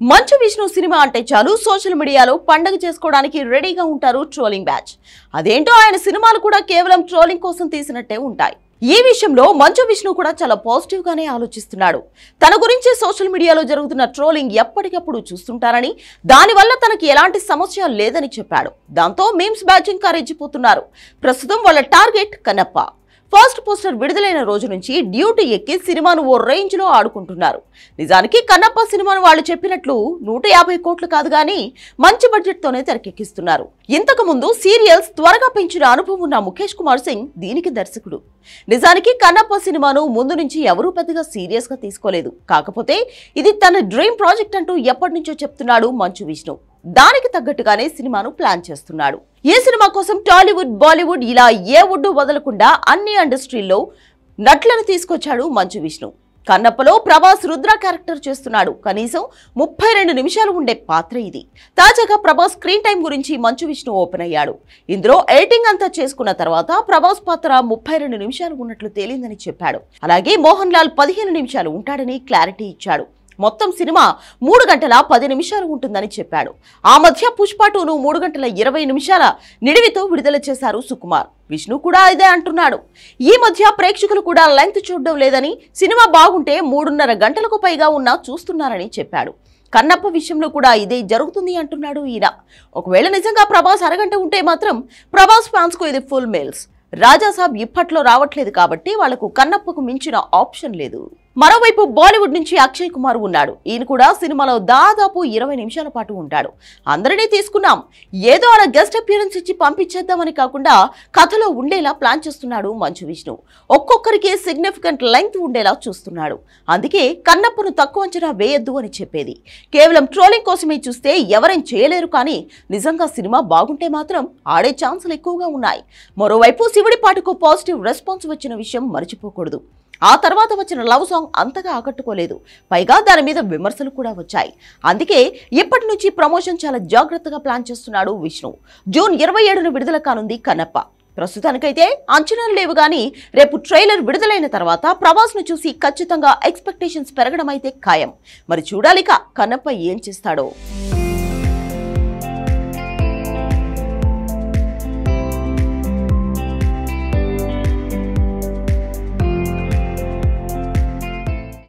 Manchu Vishnu cinema అంటే చాలు social మీడియాలో పండగ చేసుకోవడానికి రెడీగా ఉంటారు ట్రోలింగ్ బ్యాచ్. అదేంటో ఆయన సినిమాలు కూడా కేవలం ట్రోలింగ్ కోసం తీసినట్టే ఉంటాయి. ఈ విషయంలో మంచు విష్ణు కూడా చాలా పాజిటివ్ గానే ఆలోచిస్తున్నాడు. తన గురించి సోషల్ మీడియాలో జరుగుతున్న ట్రోలింగ్ ఎప్పటికప్పుడు చూస్తుంటారని, దానివల్ల తనకి ఎలాంటి సమస్య లేదని చెప్పాడు. దాంతో మీమ్స్ బ్యాచ్ ఇంకా రెచ్చిపోతున్నారు. ప్రస్తుతం వాళ్ళ టార్గెట్ కన్నప్ప. ఫస్ట్ పోస్టర్ విడుదలైన రోజు నుంచి డ్యూటీ ఎక్కి సినిమాను ఓ రేంజ్ లో ఆడుకుంటున్నారు. నిజానికి కన్నప్ప సినిమాను వాళ్ళు చెప్పినట్లు 150 కోట్లు కాదు గానీ మంచి బడ్జెట్ తోనే తెరకెక్కిస్తున్నారు. ఇంతకు ముందు సీరియల్స్ త్వరగా పెంచిన అనుభవం ఉన్న ముఖేష్ కుమార్ సింగ్ దీనికి దర్శకుడు. నిజానికి కన్నప్ప సినిమాను ముందు నుంచి ఎవరూ పెద్దగా సీరియస్ గా తీసుకోలేదు. కాకపోతే ఇది తన డ్రీమ్ ప్రాజెక్ట్ అంటూ ఎప్పటి నుంచో చెప్తున్నాడు మంచు విష్ణు. దానికి తగ్గట్టుగానే సినిమాను ప్లాన్ చేస్తున్నాడు. ఈ సినిమా కోసం టాలీవుడ్, బాలీవుడ్ ఇలా ఏ వుడ్ వదలకుండా అన్ని ఇండస్ట్రీల్లో నటులను తీసుకొచ్చాడు మంచు విష్ణు. కన్నప్పలో ప్రభాస్ రుద్ర క్యారెక్టర్ చేస్తున్నాడు. కనీసం 32 నిమిషాలు ఉండే పాత్ర ఇది. తాజాగా ప్రభాస్ స్క్రీన్ టైం గురించి మంచు విష్ణు ఓపెన్ అయ్యాడు. ఇందులో ఎడిటింగ్ అంతా చేసుకున్న తర్వాత ప్రభాస్ పాత్ర 32 నిమిషాలు ఉన్నట్లు తేలిందని చెప్పాడు. అలాగే మోహన్ లాల్ 15 నిమిషాలు ఉంటాడని క్లారిటీ ఇచ్చాడు. మొత్తం సినిమా 3 గంటల 10 నిమిషాలు ఉంటుందని చెప్పాడు. ఆ మధ్య పుష్ప 2ను 3 గంటల 20 నిమిషాల నిడివితో విడుదల చేశారు సుకుమార్. విష్ణు కూడా ఇదే అంటున్నాడు. ఈ మధ్య ప్రేక్షకులు కూడా లెంగ్త్ చూడడం లేదని, సినిమా బాగుంటే 3.5 గంటలకు పైగా ఉన్నా చూస్తున్నారని చెప్పాడు. కన్నప్ప విషయంలో కూడా ఇదే జరుగుతుంది అంటున్నాడు ఈయన. ఒకవేళ నిజంగా ప్రభాస్ అరగంట ఉంటే మాత్రం ప్రభాస్ ఫ్యాన్స్ కు ఇది ఫుల్ మేల్స్. రాజాసాబ్ ఇప్పట్లో రావట్లేదు కాబట్టి వాళ్లకు కన్నప్పకు మించిన ఆప్షన్ లేదు. మరోవైపు బాలీవుడ్ నుంచి అక్షయ్ కుమార్ ఉన్నాడు. ఈయన కూడా సినిమాలో దాదాపు 20 నిమిషాల పాటు ఉంటాడు. అందరినీ తీసుకున్నాం, ఏదో అలా గెస్ట్ అపియరెన్స్ ఇచ్చి పంపించేద్దామని కాకుండా కథలో ఉండేలా ప్లాన్ చేస్తున్నాడు మంచు విష్ణు. ఒక్కొక్కరికి సిగ్నిఫికెంట్ లెంగ్త్ ఉండేలా చూస్తున్నాడు. అందుకే కన్నప్పను తక్కువ అంచనా వేయొద్దు అని చెప్పేది. కేవలం ట్రోలింగ్ కోసమే చూస్తే ఎవరేం చేయలేరు, కానీ నిజంగా సినిమా బాగుంటే మాత్రం ఆడే ఛాన్సులు ఎక్కువగా ఉన్నాయి. మరోవైపు శివుడి పాటకు పాజిటివ్ రెస్పాన్స్ వచ్చిన విషయం మర్చిపోకూడదు. ఆ తర్వాత వచ్చిన లవ్ సాంగ్ అంతగా ఆకట్టుకోలేదు. పైగా దాని మీద విమర్శలు కూడా వచ్చాయి. అందుకే ఇప్పటి నుంచి ప్రమోషన్ చాలా జాగ్రత్తగా ప్లాన్ చేస్తున్నాడు విష్ణు. జూన్ 27న విడుదల కానుంది కన్నప్ప. ప్రస్తుతానికైతే అంచనాలు లేవు గానీ రేపు ట్రైలర్ విడుదలైన తర్వాత ప్రభాస్ ను చూసి ఖచ్చితంగా ఎక్స్పెక్టేషన్స్ పెరగడం అయితే ఖాయం. మరి చూడాలిక కన్నప్ప ఏం చేస్తాడో.